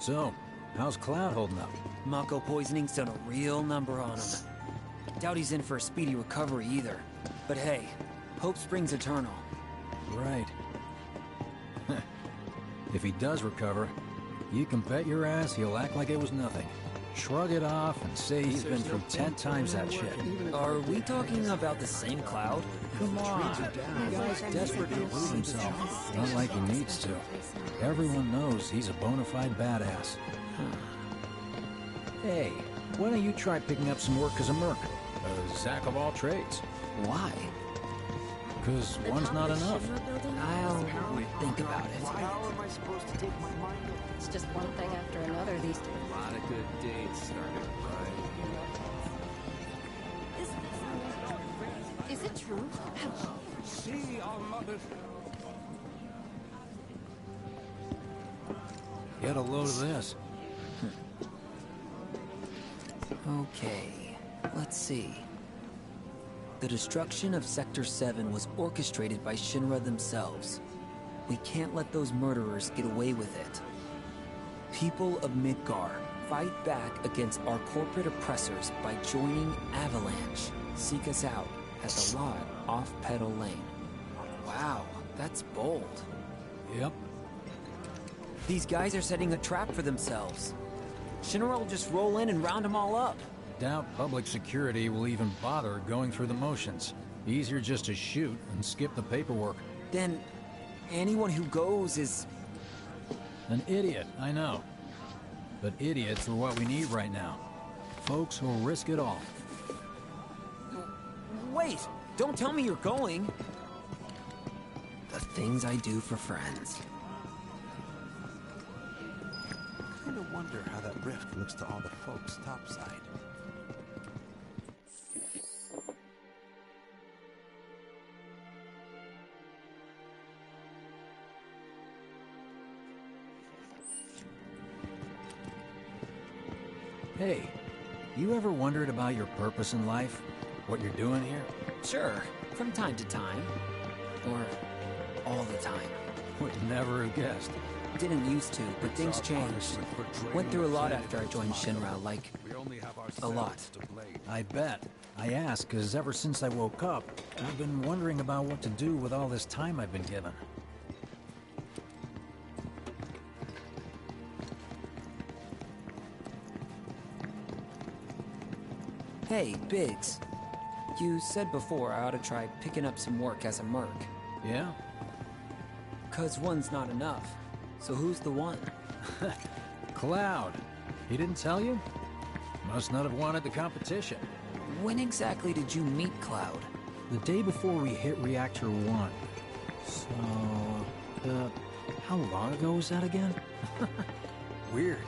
So, how's Cloud holding up? Mako poisoning's done a real number on him. Doubt he's in for a speedy recovery either. But hey, hope springs eternal. Right. If he does recover, you can bet your ass he'll act like it was nothing. Shrug it off and say he's been through 10 times that shit. Are we talking about the same Cloud? Come on, the guy's desperate to prove himself. Not like he needs to. Everyone knows he's a bona fide badass. Hey, why don't you try picking up some work as a merc? A Zack of all trades. Why? Because one's not enough. I'll think about it. How am I supposed to take my mind off? It's just one thing after another these days. A lot of good dates started, right? Is it true? See our mother. Get a load of this. Okay, let's see. The destruction of Sector 7 was orchestrated by Shinra themselves. We can't let those murderers get away with it. People of Midgar, fight back against our corporate oppressors by joining Avalanche. Seek us out at the lot off Petal Lane. Wow, that's bold. Yep. These guys are setting a trap for themselves. Shinra will just roll in and round them all up. Doubt public security will even bother going through the motions. Easier just to shoot and skip the paperwork. Then, anyone who goes is... An idiot, I know. But idiots are what we need right now. Folks who'll risk it all. Wait! Don't tell me you're going! The things I do for friends. Kinda wonder how that rift looks to all the folks topside. Hey, you ever wondered about your purpose in life? What you're doing here? Sure, from time to time. Or all the time. Would never have guessed. Didn't used to, but things changed. Went through a lot after I joined Shinra, like, a lot. I bet. I ask because ever since I woke up, I've been wondering about what to do with all this time I've been given. Hey, Biggs. You said before I ought to try picking up some work as a merc. Yeah? 'Cause one's not enough. So who's the one? Cloud. He didn't tell you? Must not have wanted the competition. When exactly did you meet Cloud? The day before we hit Reactor 1. So, how long ago was that again? Weird.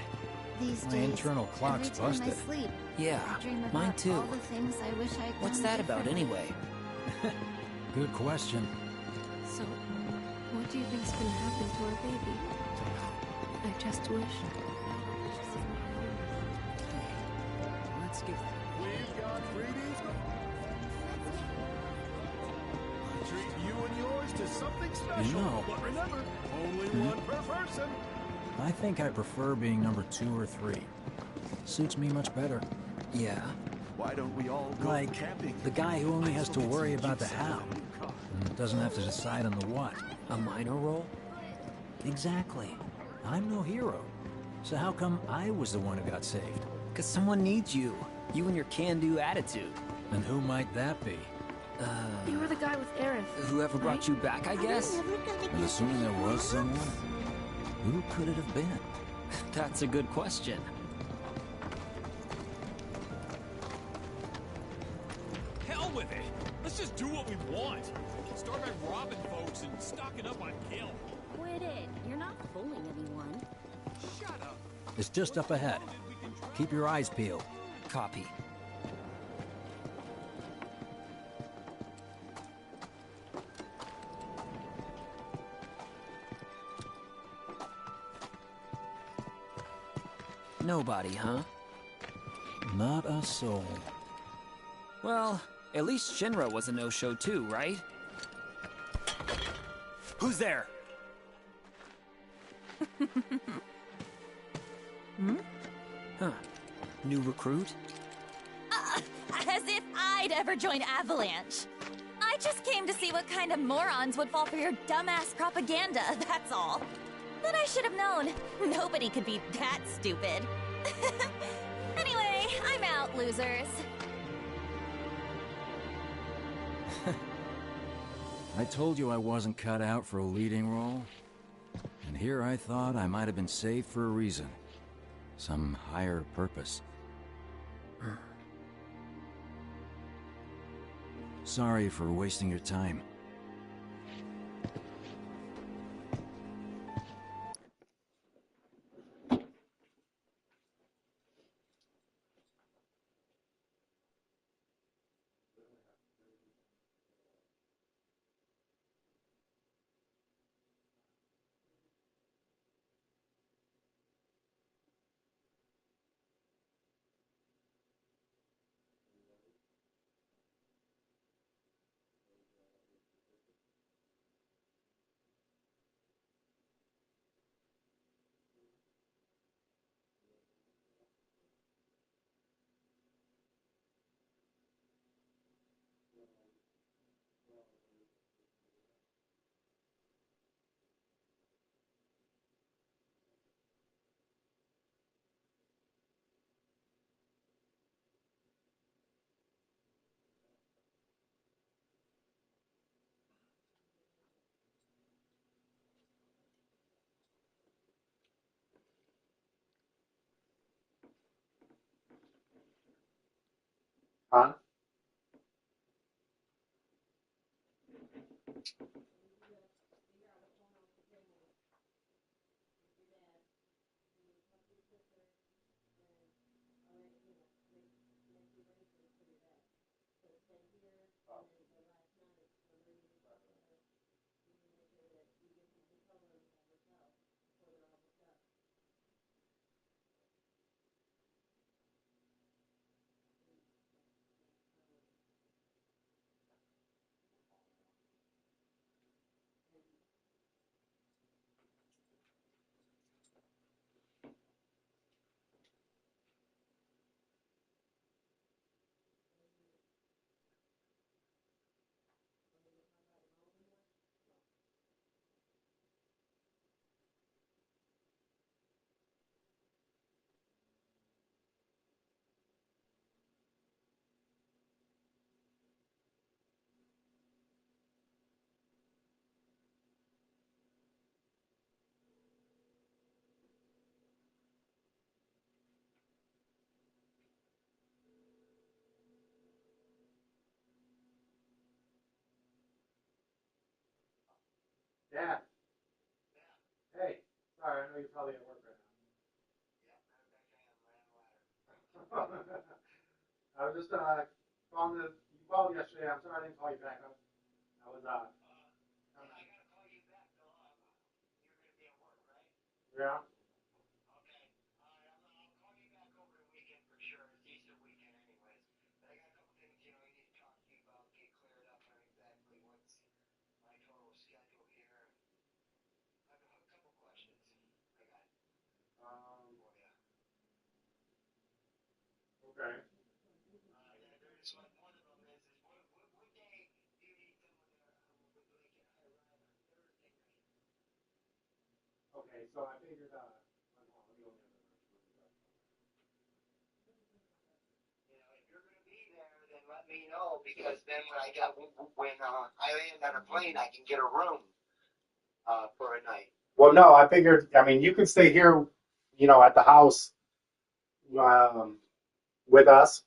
These My days, internal clock's every time busted. I sleep, Yeah, I dream about mine too. all the things I wish I'd What's done that about differently. anyway? Good question. So, what do you think's gonna happen to our baby? I just wish. Let's give... We've got freebies. Treat you and yours to something special. know. But remember, only one per person. I think I prefer being number 2 or 3. Suits me much better. Yeah. Why don't we all go Like, camping? the guy who only has to worry about the how, and doesn't have to decide on the what. A minor role? Exactly. I'm no hero. So how come I was the one who got saved? 'Cause someone needs you. You and your can-do attitude. And who might that be? You were the guy with Aerith. Whoever brought you back, I guess? And assuming there was someone, who could it have been? That's a good question. Hell with it! Let's just do what we want. Start by robbing folks and stocking up on gil. Quit it. You're not fooling anyone. Shut up. It's just up ahead. Keep your eyes peeled. Copy. Nobody, huh? Not a soul. Well, at least Shinra was a no-show too, right? Who's there? Hmm? Huh. New recruit? As if I'd ever join Avalanche. I just came to see what kind of morons would fall for your dumbass propaganda, that's all. But I should have known. Nobody could be that stupid. Anyway, I'm out, losers. I told you I wasn't cut out for a leading role. And here I thought I might have been saved for a reason. Some higher purpose. Sorry for wasting your time. Huh? Yeah. Hey, sorry, I know you're probably at work right now. I was just calling the. You called yesterday. I'm sorry I didn't call you back. I was Yeah. Okay. Okay. So I figured. Hold on, let me go get the. Well, no, I figured. I mean, you could stay here, at the house, um, with us.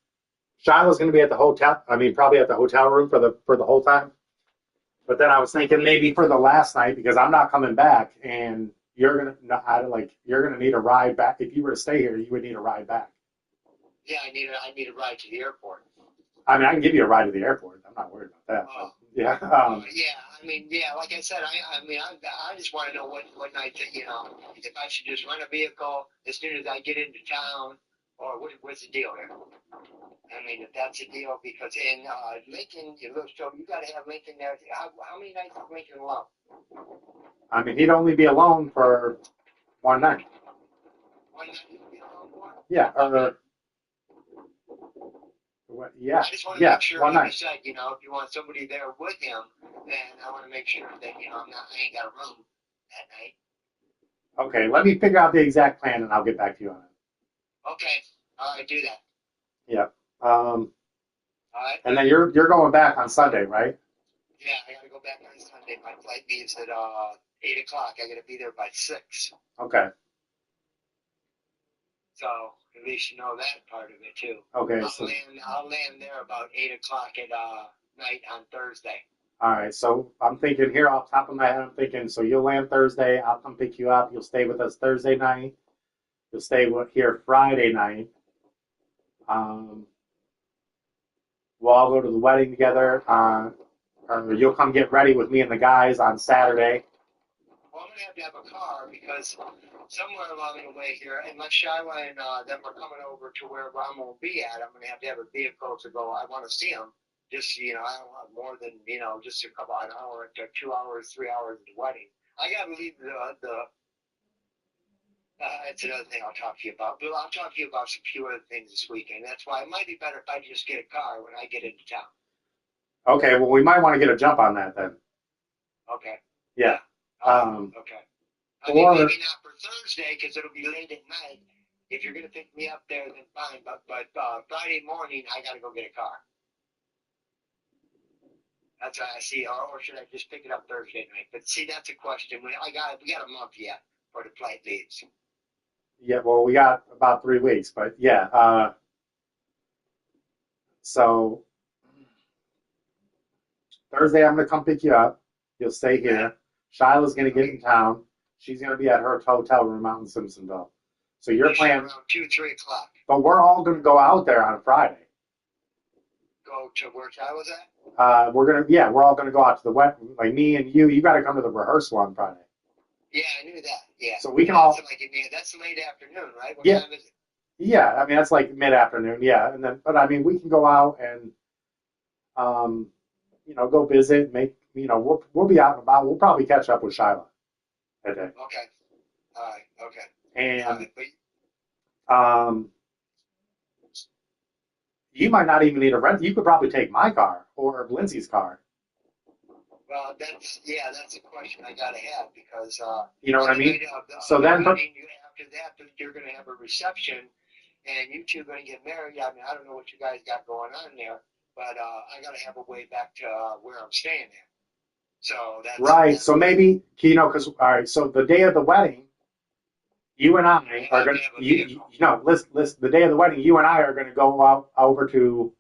Shiloh's going to be at the hotel. I mean, probably at the hotel room for the whole time. But then I was thinking maybe for the last night because I'm not coming back, and you're gonna need a ride back. If you were to stay here, you would need a ride back. I mean, I can give you a ride to the airport. I'm not worried about that. But, yeah. I mean, he'd only be alone for one night. one night you'll be alone for? Yeah, or what? Yeah, I just want to yeah, make sure, one like you night. said, you know, if you want somebody there with him, then I want to make sure that, you know, I ain't got a room that night. Okay, let me figure out the exact plan and I'll get back to you on it. Okay. All right, do that. Yeah. All right. And then you're going back on Sunday, right? Yeah, I got to go back on Sunday. My flight leaves at 8 o'clock. I got to be there by 6. Okay. So at least you know that part of it too. Okay. I'll land there about 8 o'clock at night on Thursday. All right. So I'm thinking here off the top of my head, I'm thinking so you'll land Thursday. I'll come pick you up. You'll stay with us Thursday night. You'll stay here Friday night. We'll all go to the wedding together. Or you'll come get ready with me and the guys on Saturday. Well, I'm going to have a car because somewhere along the way here, unless Shyla and them are coming over to where I'm going to be at, I'm going to have a vehicle to go. I want to see them. Just, you know, I don't want more than, you know, just a couple an hour to 2 hours, 3 hours of the wedding. I got to leave it's another thing I'll talk to you about. But I'll talk to you about some few other things this weekend. That's why it might be better if I just get a car when I get into town. Okay, well, we might want to get a jump on that then. Okay. Yeah. Okay. I mean, maybe not for Thursday because it'll be late at night. If you're gonna pick me up there, then fine. But Friday morning, I gotta go get a car. That's what I see. Or should I just pick it up Thursday night? But see, that's a question. We got a month yet for the flight leaves. Yeah. Well, we got about 3 weeks, but yeah. So Thursday, I'm gonna come pick you up. You'll stay here. Shyla's gonna get in town. She's gonna be at her hotel room out in Simpsonville. So your plan around 2, 3 o'clock. But we're all gonna go out there on Friday. Go to where Shyla's at? We're all gonna go out to the wedding. Like me and you. You got to come to the rehearsal on Friday. Yeah, I knew that. Yeah. So we can all. That's late afternoon, right? What Yeah. time is it? Yeah, I mean that's like mid-afternoon. Yeah, and then but I mean we can go out and go visit. We'll be out and about. We'll probably catch up with Shyla that day. Okay. All right. Okay. And you might not even need a rent. You could probably take my car or Lindsay's car. Well, that's a question I gotta have because you know what I mean. So then, after that, you're gonna have a reception, and you two are gonna get married. I mean, I don't know what you guys got going on there, but I gotta have a way back to where I'm staying at. So that's right. So maybe because all right. So the day of the wedding, you and I are gonna listen. The day of the wedding, you and I are gonna go out over to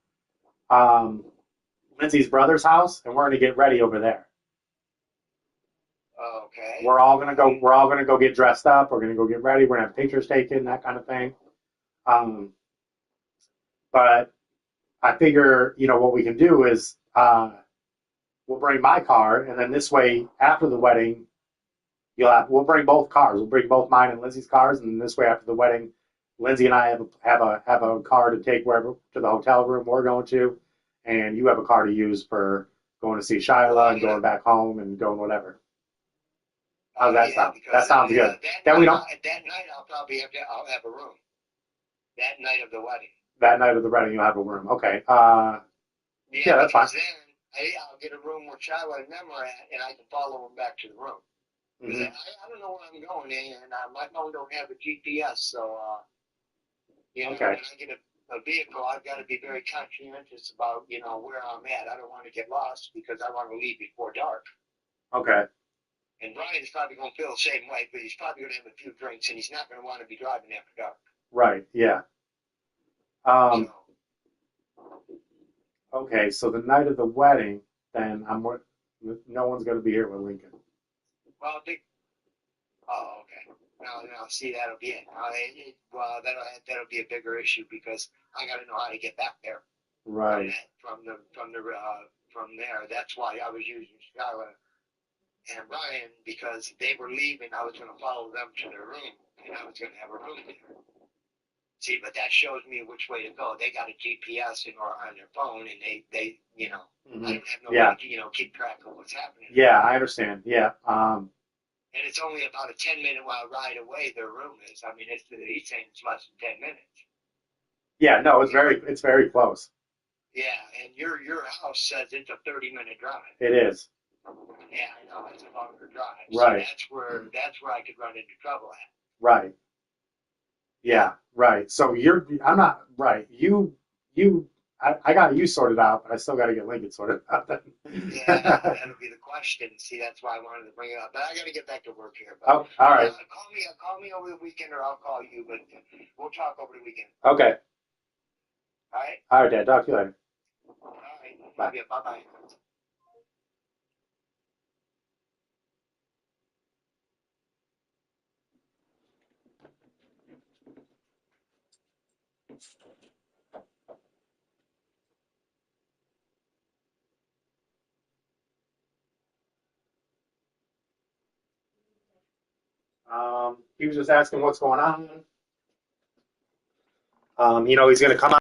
Lindsay's brother's house, and we're gonna get ready over there. Okay. We're all gonna go get dressed up. We're gonna go get ready. We're gonna have pictures taken, that kind of thing. But I figure, what we can do is we'll bring my car, and then this way, after the wedding, we'll bring both cars. We'll bring both mine and Lindsay's cars, and this way, after the wedding, Lindsay and I have a car to take wherever to the hotel room we're going to, and you have a car to use for going to see Shyla and going back home and going whatever. How's that sound? That sounds good. That night I'll have a room. That night of the wedding. That night of the wedding, you'll have a room. Okay. Yeah, that's fine. Then I'll get a room where Shyla and them are at, and I can follow them back to the room. Mm-hmm. I don't know where I'm going, and my phone don't have a GPS, so okay. When I get a vehicle, I've got to be very conscientious about where I'm at. I don't want to get lost because I want to leave before dark. Okay. And Brian's probably going to feel the same way, but he's probably going to have a few drinks, and he's not going to want to be driving after dark. Right. Yeah. Okay. So the night of the wedding, then no one's going to be here with Lincoln. Well, okay. Now, see, that'll be it. That'll be a bigger issue because I got to know how to get back there. Right. From there. That's why I was using Skylar and Ryan because they were leaving. I was going to follow them to their room, and I was going to have a room there. See, but that shows me which way to go. They got a GPS on their phone, and they mm-hmm. I don't have no way to keep track of what's happening. Yeah, I understand. Yeah. And And it's only about a 10-minute ride away. Their room is. I mean, he's saying it's less than 10 minutes. Yeah, no, it's very close. Yeah, and your house says it's a 30-minute drive. It is. Yeah, I know it's a longer drive. Right. So that's where I could run into trouble at. Right. Yeah. Right. So I'm not right. I got you sorted out, but I still got to get Lincoln sorted out. Then. Yeah, that'll be the question. See, that's why I wanted to bring it up. But I got to get back to work here. But, Oh, all right. Call me over the weekend, or I'll call you. But we'll talk over the weekend. Okay. All right. All right, Dad. Talk to you later. All right. Bye. Yeah, bye-bye. He was just asking what's going on. He's going to come out.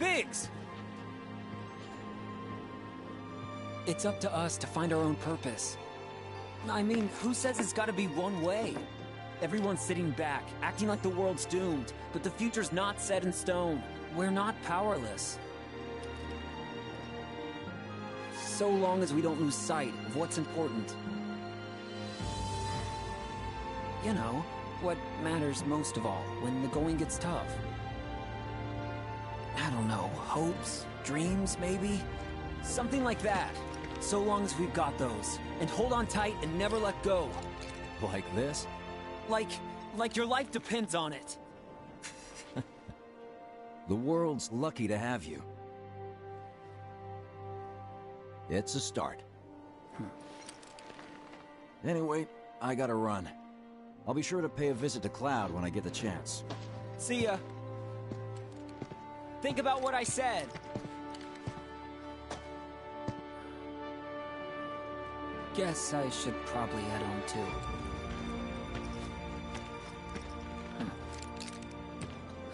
Biggs! It's up to us to find our own purpose. I mean, who says it's gotta be one way? Everyone's sitting back, acting like the world's doomed, but the future's not set in stone. We're not powerless. So long as we don't lose sight of what's important. You know, what matters most of all when the going gets tough. I don't know, hopes, dreams, maybe? Something like that. So long as we've got those. And hold on tight and never let go. Like this? Like your life depends on it. The world's lucky to have you. It's a start. Anyway, I gotta run. I'll be sure to pay a visit to Cloud when I get the chance. See ya. Think about what I said. Guess I should probably head home too.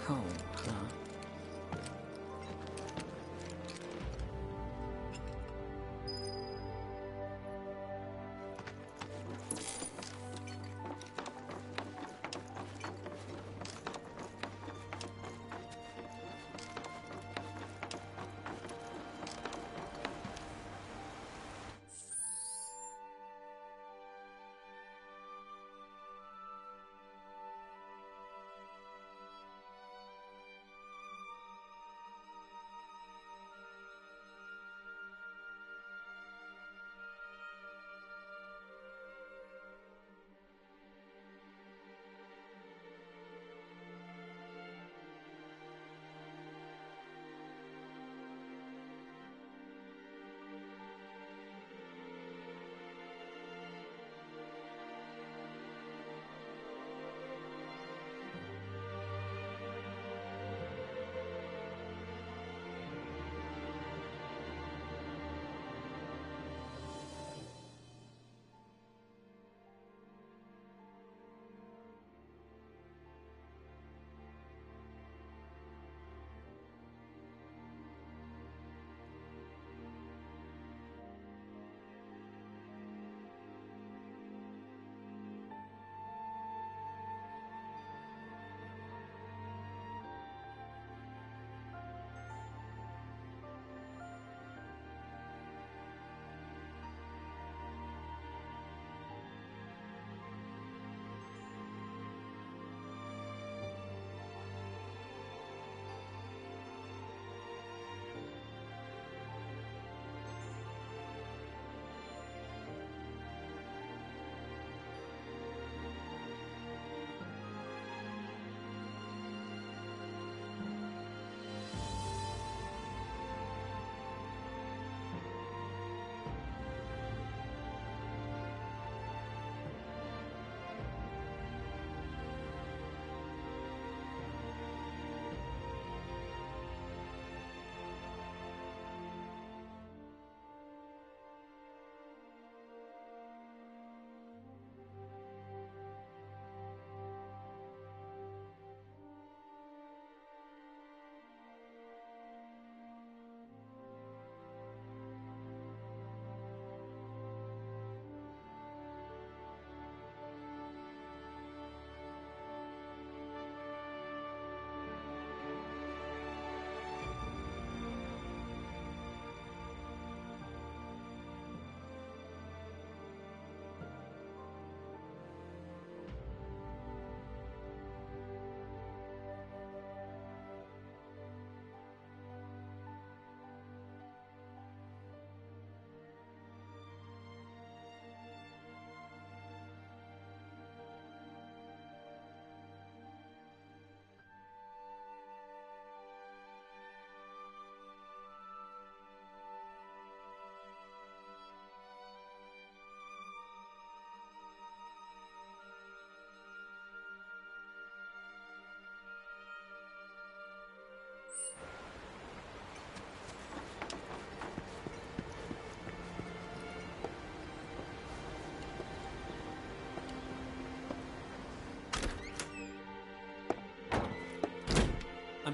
Home, huh?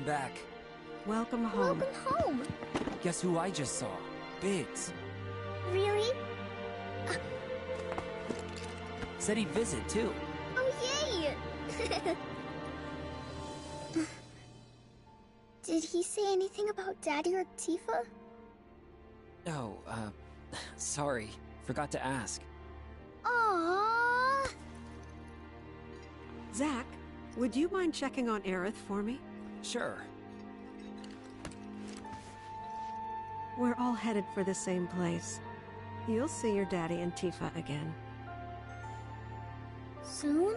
Welcome back. Welcome home. Welcome home. Guess who I just saw? Biggs. Really? Said he'd visit, too. Oh, yay! Did he say anything about Daddy or Tifa? Oh, sorry. Forgot to ask. Aww. Zack, would you mind checking on Aerith for me? Sure. We're all headed for the same place. You'll see your daddy and Tifa again. Soon?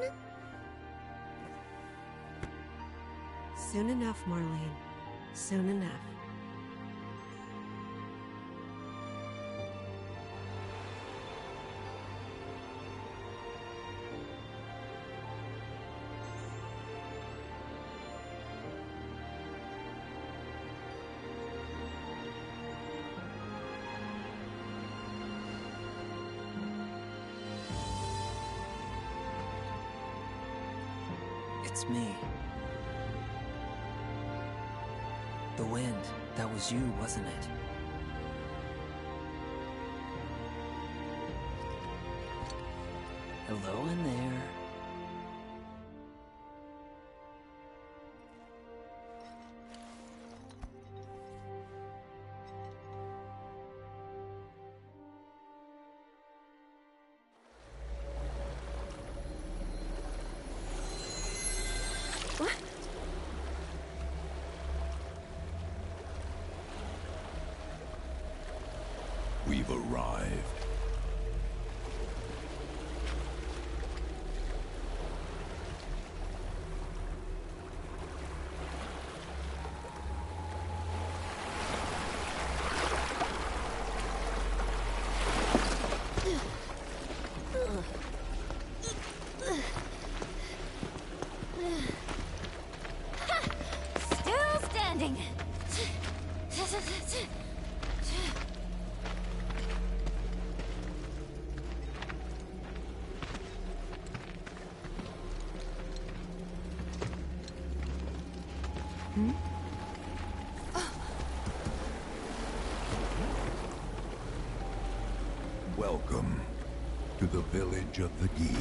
Soon enough, Marlene. Soon enough. It's me. The wind. That was you, wasn't it? Hello in there. What? We've arrived. Still standing. Welcome to the village of the Gi.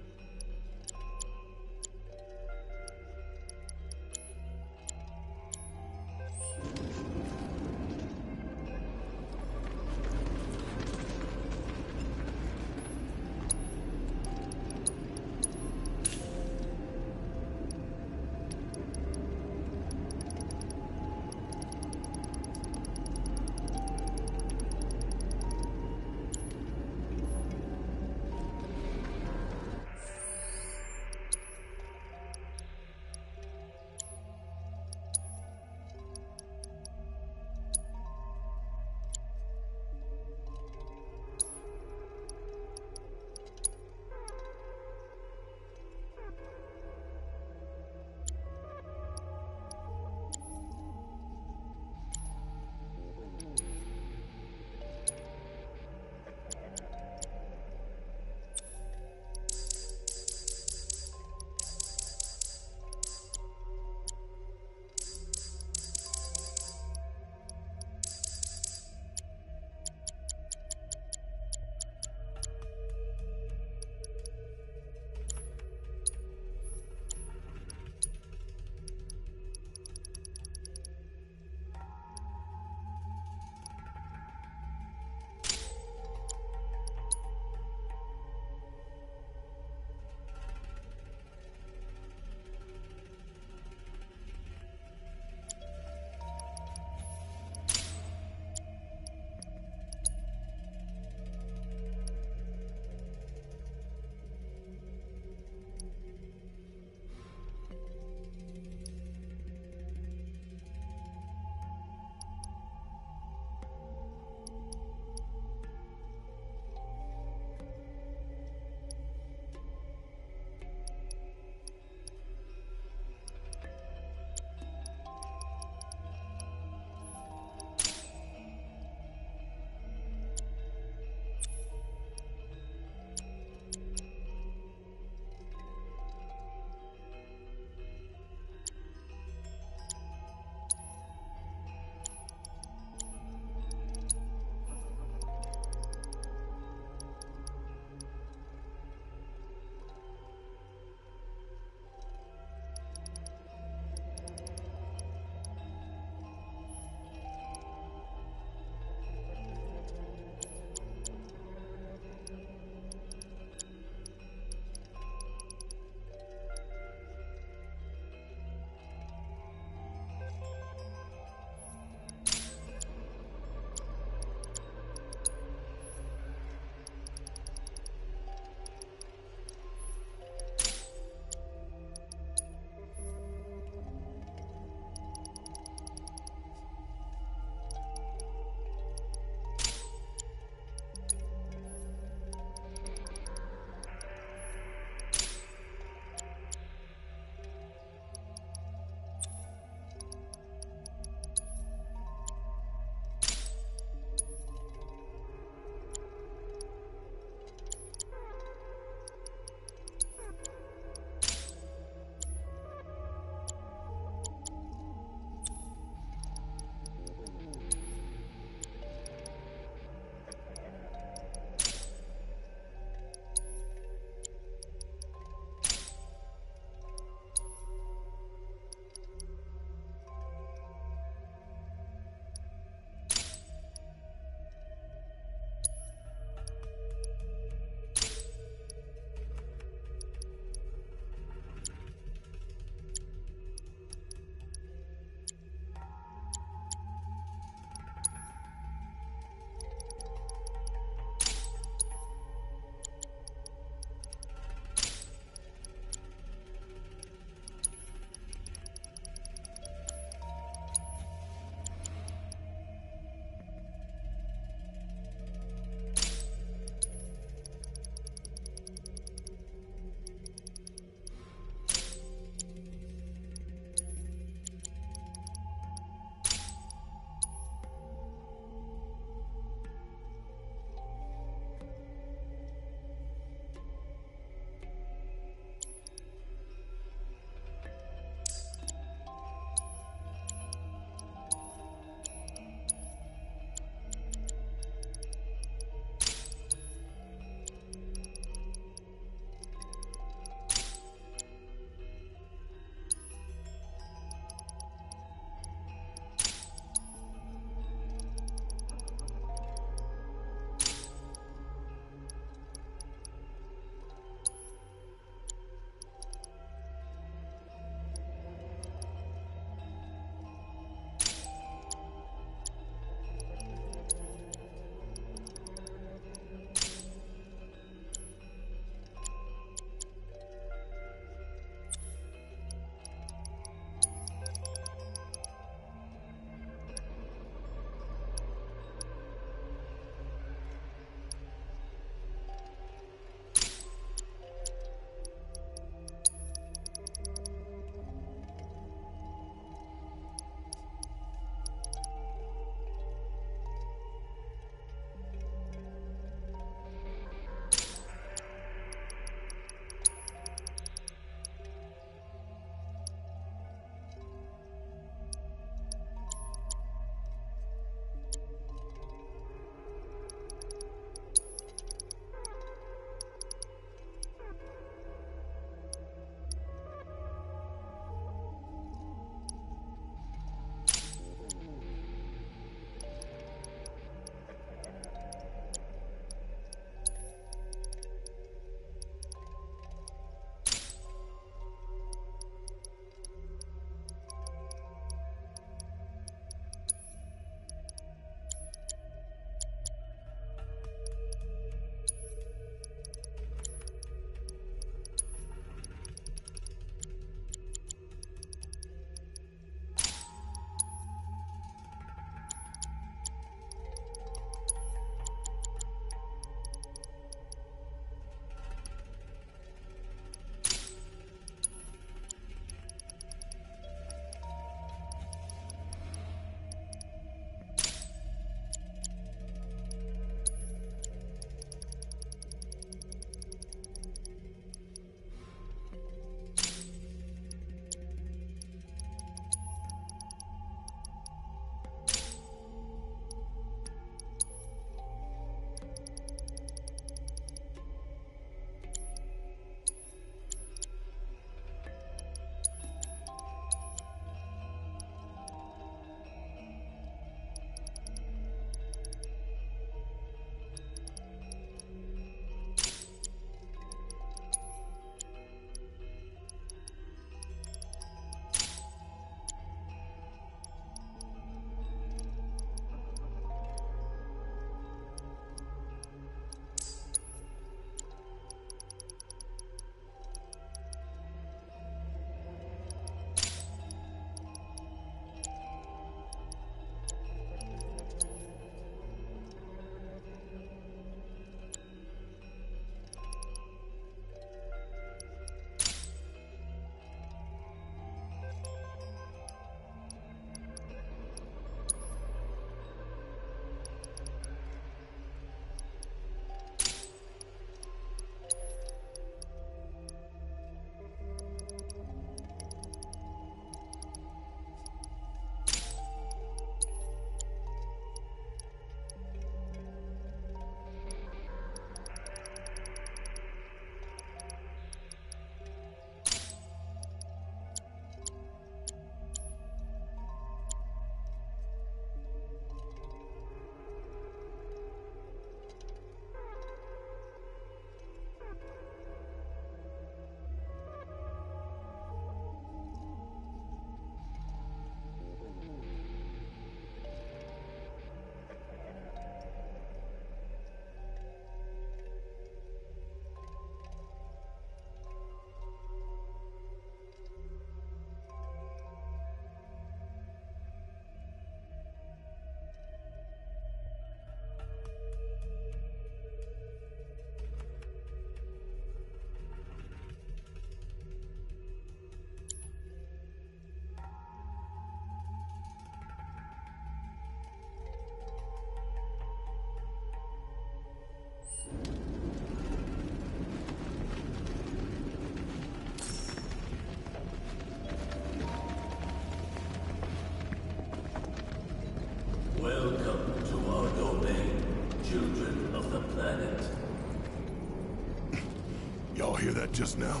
Y'all hear that just now?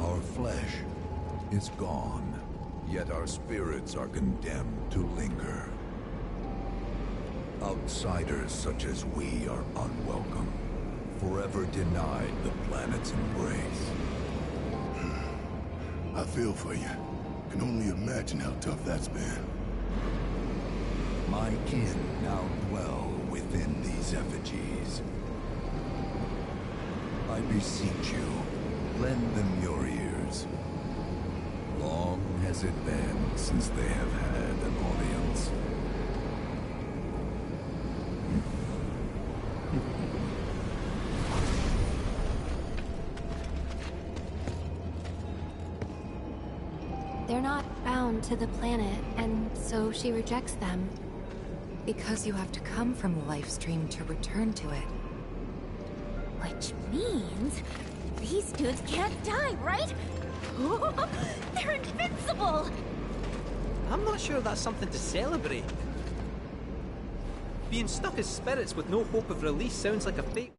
Our flesh is gone, yet our spirits are condemned to linger. Outsiders such as we are unwelcome, forever denied the planet's embrace. I feel for you. Can only imagine how tough that's been. My kin now dwell within these effigies. I beseech you, lend them your ears. Long has it been since they have had an audience. They're not bound to the planet, and so she rejects them. Because you have to come from the life stream to return to it. Which means these dudes can't die, right? They're invincible! I'm not sure that's something to celebrate. Being stuck as spirits with no hope of release sounds like a fate.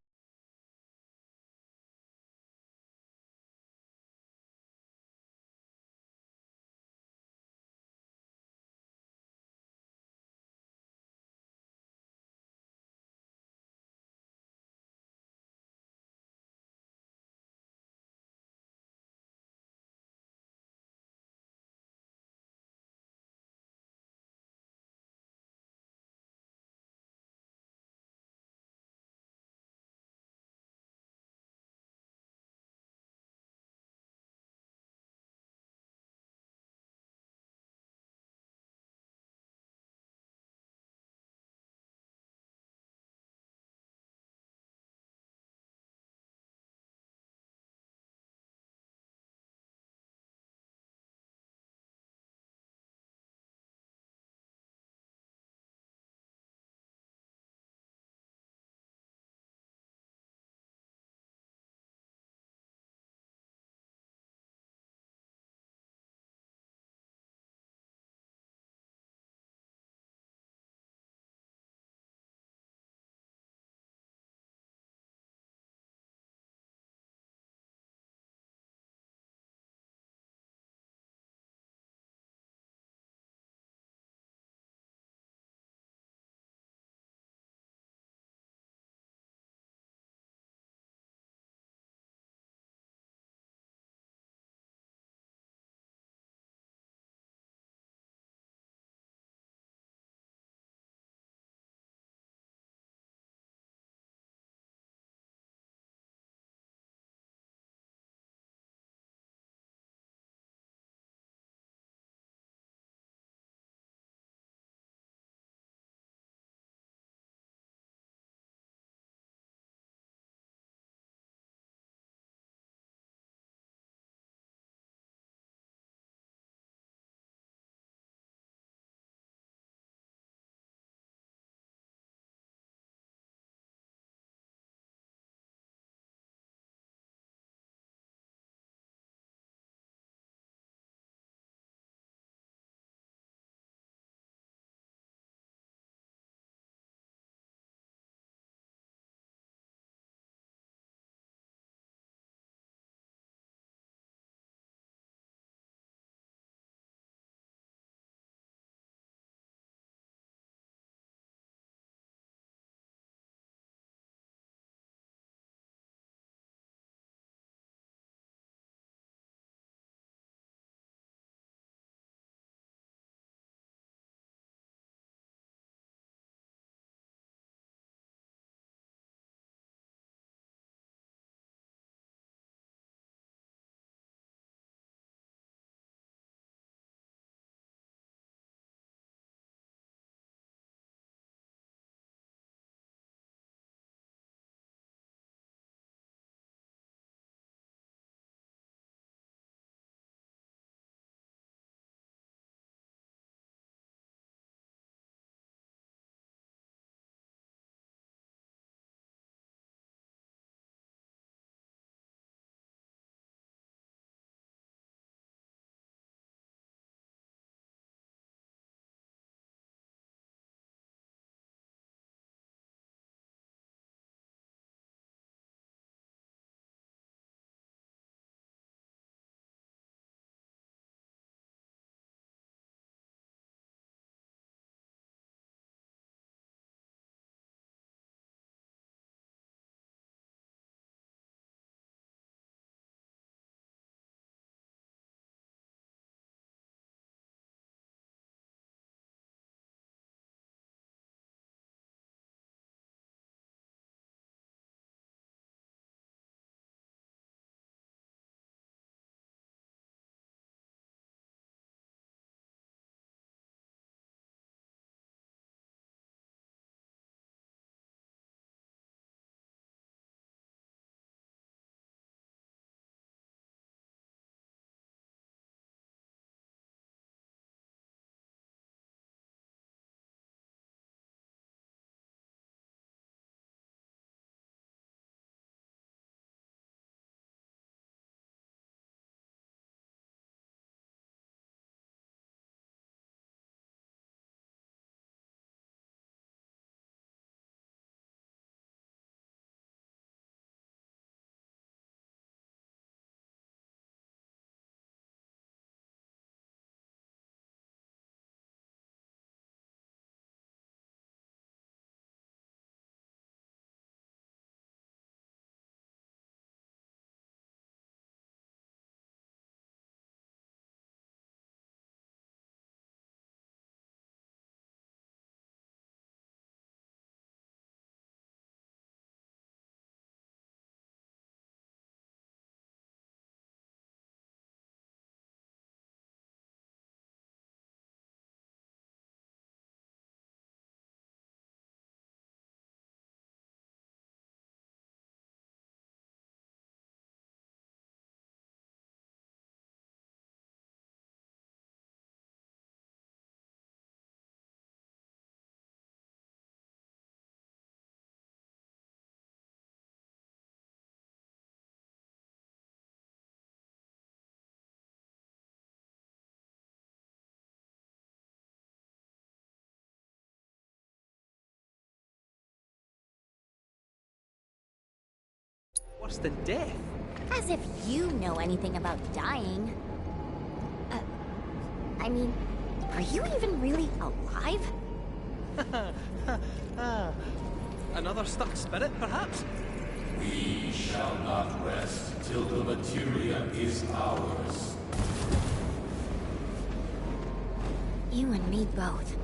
Worse than death. As if you know anything about dying. I mean, are you even really alive? Another stuck spirit, perhaps? We shall not rest till the materia is ours. You and me both.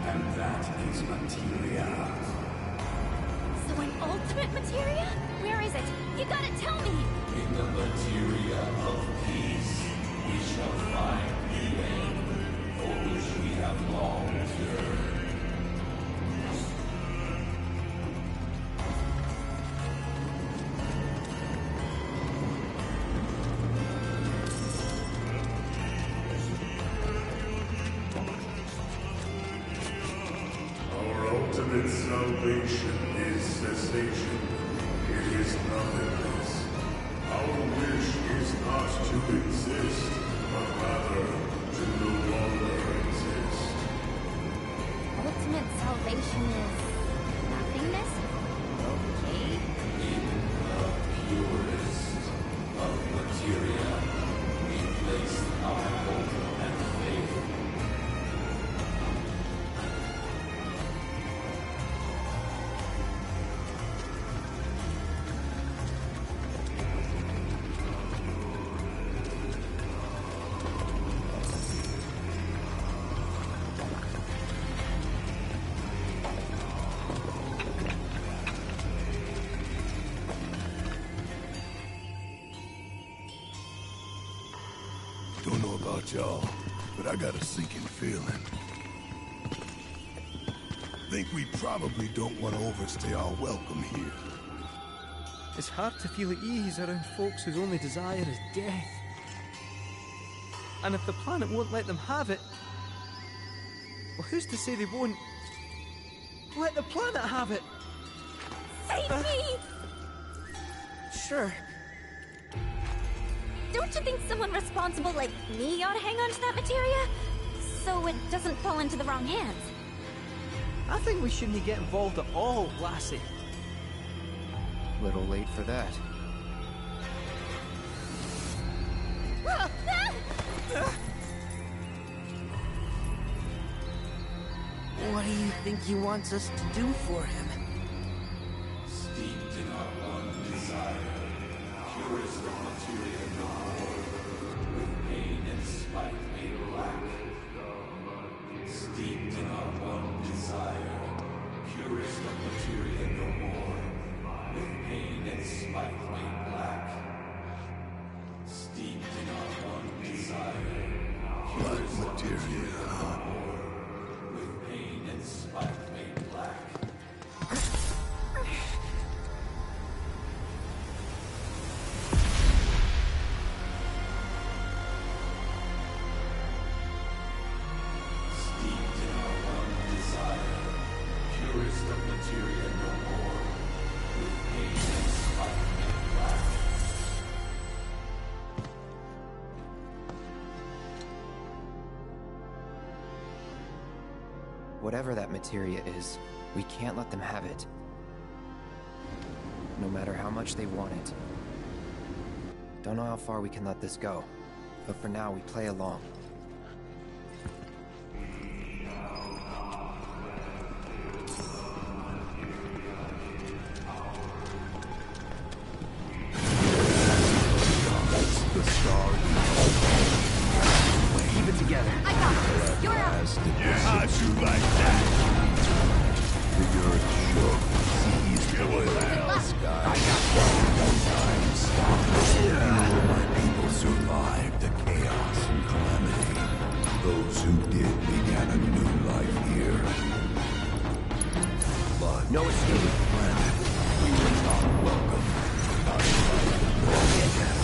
And that is materia. ultimate materia? Where is it? You gotta tell me! In the materia of peace, we shall find the end, for which we have long yearned. Ultimate salvation is cessation. It is nothingness. Our wish is not to exist, but rather to no longer exist. Ultimate salvation is nothingness? Okay. In the purest of materia, we place our hope and faith. Don't know about y'all, but I got a sinking feeling. Think we probably don't want to overstay our welcome here. It's hard to feel at ease around folks whose only desire is death. And if the planet won't let them have it, well, who's to say they won't let the planet have it? Save me! Sure. Don't you think someone responsible like me ought to hang on to that materia? So it doesn't fall into the wrong hands. I think we shouldn't get involved at all, lassie. Little late for that. What do you think he wants us to do for him? Steeped in our one desire, purest of materia no more, with pain and spite made black. Steeped in our one desire, purest of materia no more, with pain and spite made black. Steeped in our one desire, purest of materia no more, with pain and spite made black. Steeped in our one desire, purest of materia no more, with pain and spite made black. Whatever that materia is, we can't let them have it. No matter how much they want it. Don't know how far we can let this go, but for now we play along. The star Keep it together. I got this. You're up. how'd you like that? The earth shook, seas boiled, sky times. Few of my people survived the chaos and calamity. Those who did began a new life here. But No escape. the planet, we were not welcome. Not invited, nor rejected.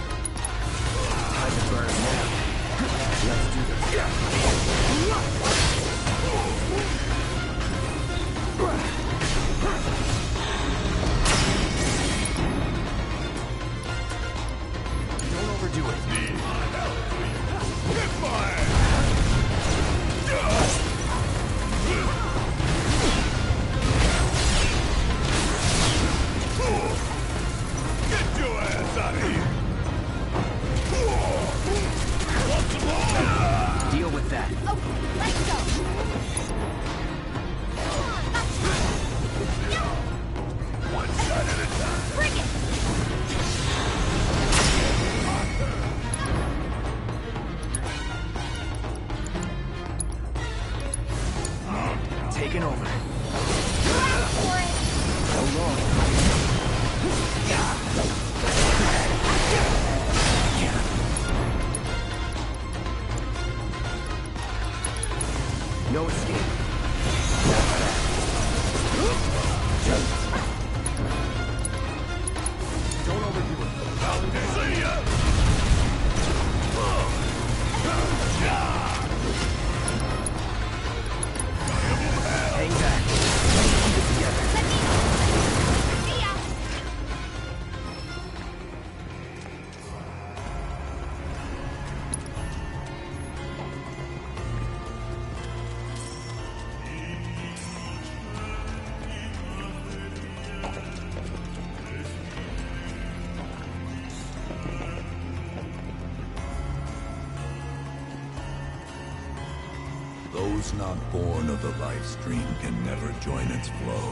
Time to burn now. Let's do this. Don't overdo it. Get mine! Get your ass out of here! Want some more? Deal with that. Okay, let's go. One shot at a time. Bring it! Those not born of the life stream can never join its flow.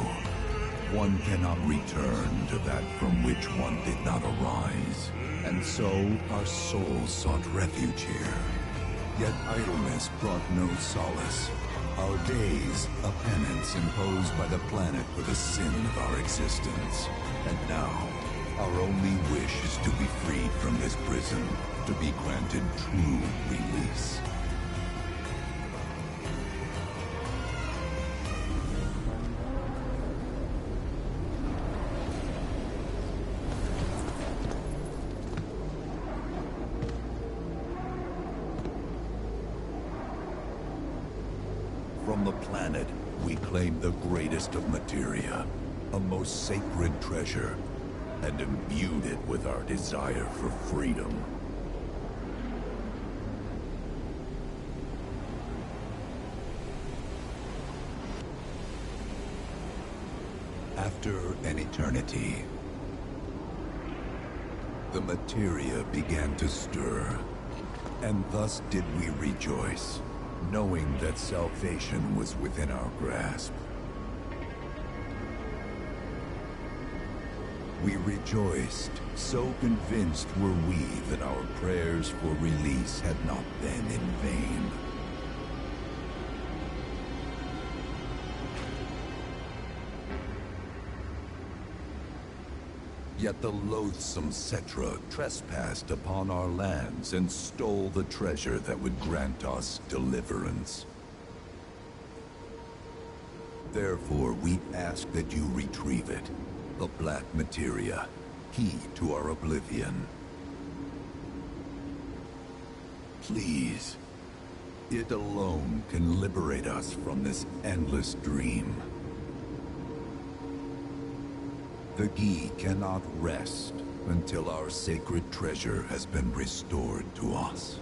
One cannot return to that from which one did not arise. And so our souls sought refuge here. Yet idleness brought no solace. Our days, a penance imposed by the planet for the sin of our existence. And now, our only wish is to be freed from this prison, to be granted true release. From the planet, we claim the greatest of materia, a most sacred treasure, and imbued it with our desire for freedom. After an eternity, the materia began to stir, and thus did we rejoice, knowing that salvation was within our grasp. We rejoiced, so convinced were we that our prayers for release had not been in vain. Yet the loathsome Cetra trespassed upon our lands and stole the treasure that would grant us deliverance. Therefore, we ask that you retrieve it, the black materia, key to our oblivion. Please, it alone can liberate us from this endless dream. The Gi cannot rest until our sacred treasure has been restored to us.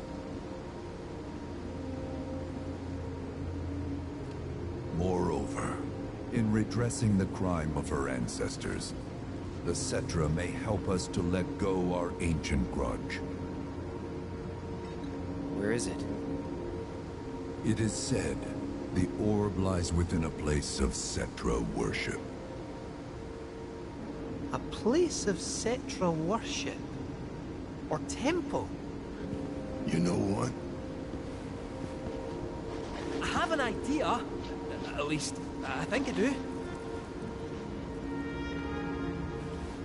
Moreover, in redressing the crime of her ancestors, the Cetra may help us to let go our ancient grudge. Where is it? It is said the orb lies within a place of Cetra worship. A place of Cetra worship? Or temple? You know what? I have an idea. At least, I think I do.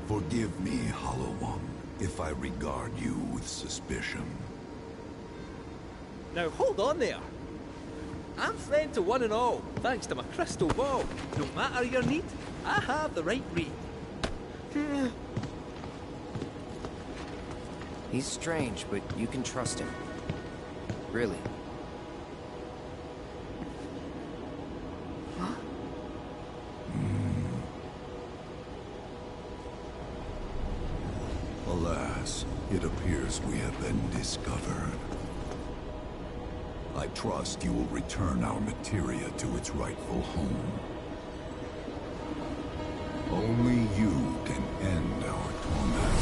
Forgive me, Hollow One, if I regard you with suspicion. Now hold on there. I'm friend to one and all, thanks to my crystal ball. No matter your need, I have the right read. He's strange, but you can trust him. Really. Huh? Alas, it appears we have been discovered. I trust you will return our materia to its rightful home. Only you can end our torment.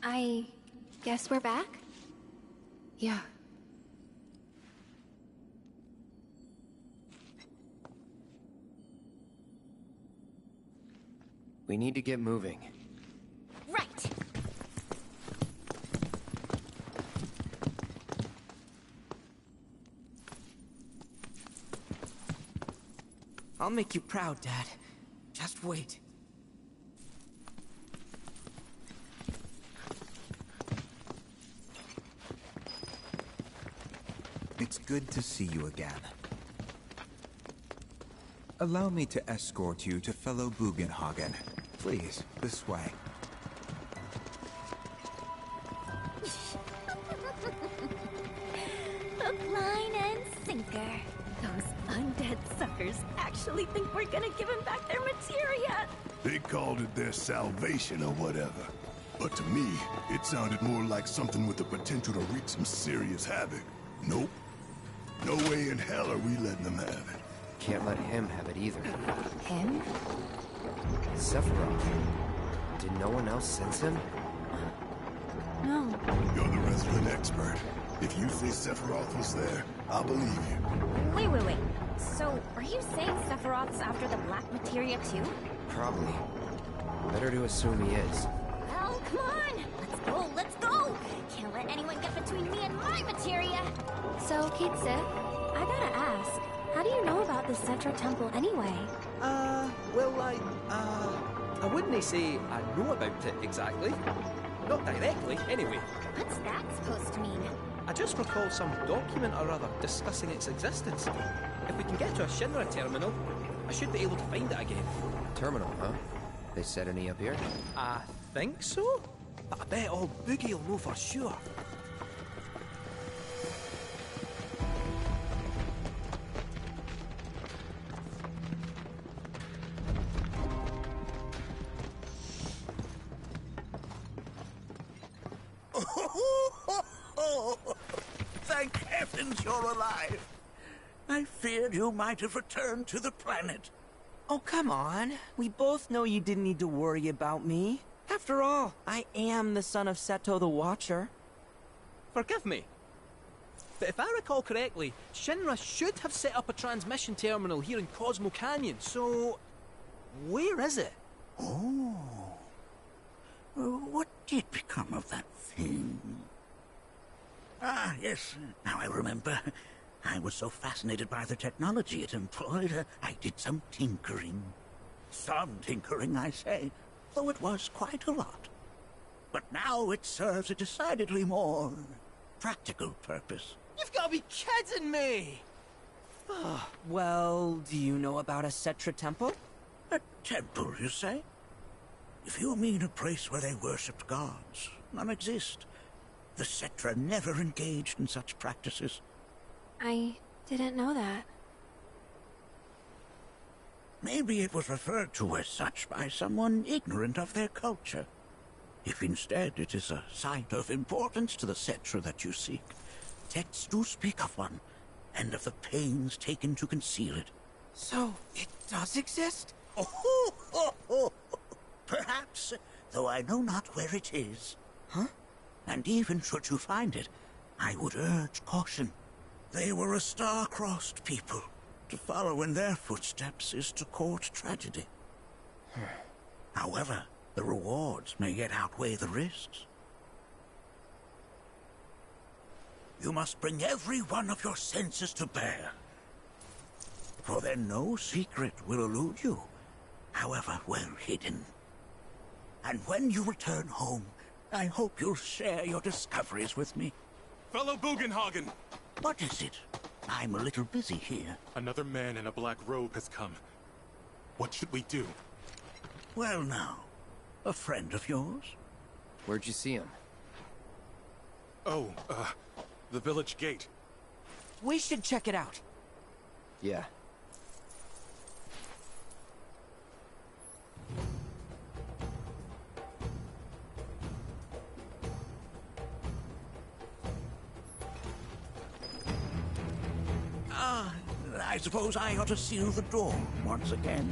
I guess we're back? Yeah. We need to get moving. Right. I'll make you proud, Dad. Just wait. It's good to see you again. Allow me to escort you to fellow Bugenhagen. Please, this way. Hook, line, and sinker. Those undead suckers actually think we're gonna give them back their materia. They called it their salvation or whatever. But to me, it sounded more like something with the potential to wreak some serious havoc. Nope. No way in hell are we letting them have it. Can't let him have it either. Him? Sephiroth. Did no one else sense him? No. You're the resident expert. If you say Sephiroth was there, I'll believe you. Wait. So, are you saying Sephiroth's after the black materia too? Probably. Better to assume he is. Well, come on! Let's go! Can't let anyone get between me and my materia! So, Kitsu, I gotta ask, how do you know about the Cetra Temple anyway? Well, I wouldn't say I know about it exactly. Not directly, anyway. What's that supposed to mean? I just recall some document or other discussing its existence. If we can get to a Shinra terminal, I should be able to find it again. Terminal, huh? They set any up here? I think so? But I bet old Boogie will know for sure. Thank heavens you're alive. I feared you might have returned to the planet. Oh, come on. We both know you didn't need to worry about me. After all, I am the son of Seto the Watcher. Forgive me, but if I recall correctly, Shinra should have set up a transmission terminal here in Cosmo Canyon, so... where is it? Oh. What did become of that thing? Ah, yes, now I remember. I was so fascinated by the technology it employed, I did some tinkering. Some tinkering, I say, though it was quite a lot. But now it serves a decidedly more practical purpose. You've got to be kidding me! Well, do you know about a Cetra temple? A temple, you say? If you mean a place where they worshipped gods, none exist. The Cetra never engaged in such practices. I didn't know that. Maybe it was referred to as such by someone ignorant of their culture. If instead it is a site of importance to the Cetra that you seek, texts do speak of one, and of the pains taken to conceal it. So, it does exist? Oh, perhaps, though I know not where it is. Huh? And even should you find it, I would urge caution. They were a star-crossed people. To follow in their footsteps is to court tragedy. However, the rewards may yet outweigh the risks. You must bring every one of your senses to bear. For then no secret will elude you, however well hidden. And when you return home, I hope you'll share your discoveries with me. Fellow Bugenhagen! What is it? I'm a little busy here. Another man in a black robe has come. What should we do? Well now, a friend of yours? Where'd you see him? Oh, the village gate. We should check it out. Yeah. I suppose I ought to seal the door once again.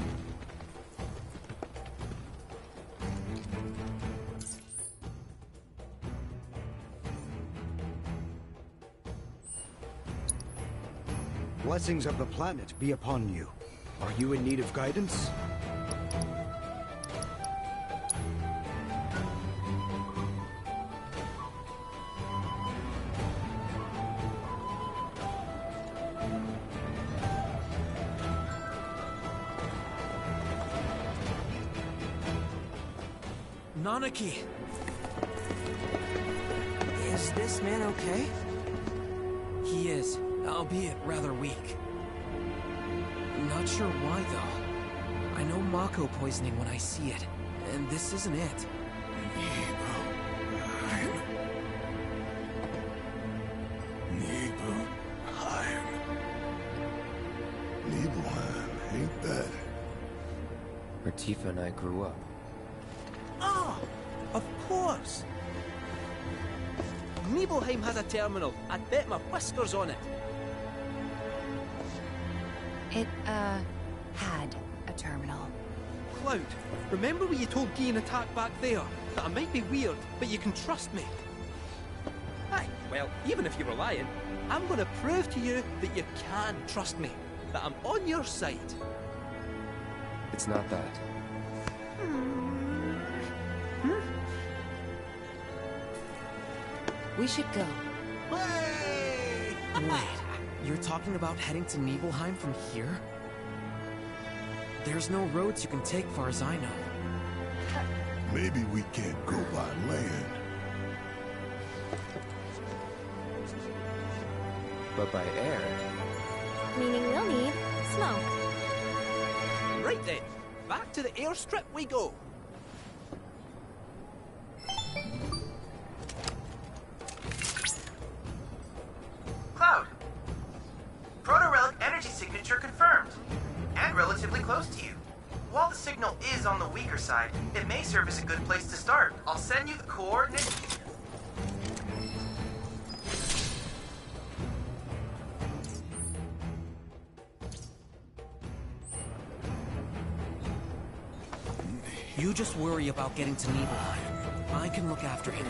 Blessings of the planet be upon you. Are you in need of guidance? Nanaki! Is this man okay? He is, albeit rather weak. Not sure why, though. I know Mako poisoning when I see it, and this isn't it. Nibelheim, ain't that? Where Tifa and I grew up. Oh, of course! Nibelheim has a terminal. I'd bet my whiskers on it. It, had a terminal. Cloud, remember when you told Guy attack back there? That I might be weird, but you can trust me. Aye, well, even if you were lying, I'm gonna prove to you that you can trust me. That I'm on your side. It's not that. We should go. Wait, you're talking about heading to Nibelheim from here? There's no roads you can take far as I know. Maybe we can't go by land. But by air. Meaning we'll need smoke. Right then, back to the airstrip we go. Cloud. Proto-relic energy signature confirmed. And relatively close to you. While the signal is on the weaker side, it may serve as a good place to start. I'll send you the coordinates. You just worry about getting to Nibelheim. I can look after him.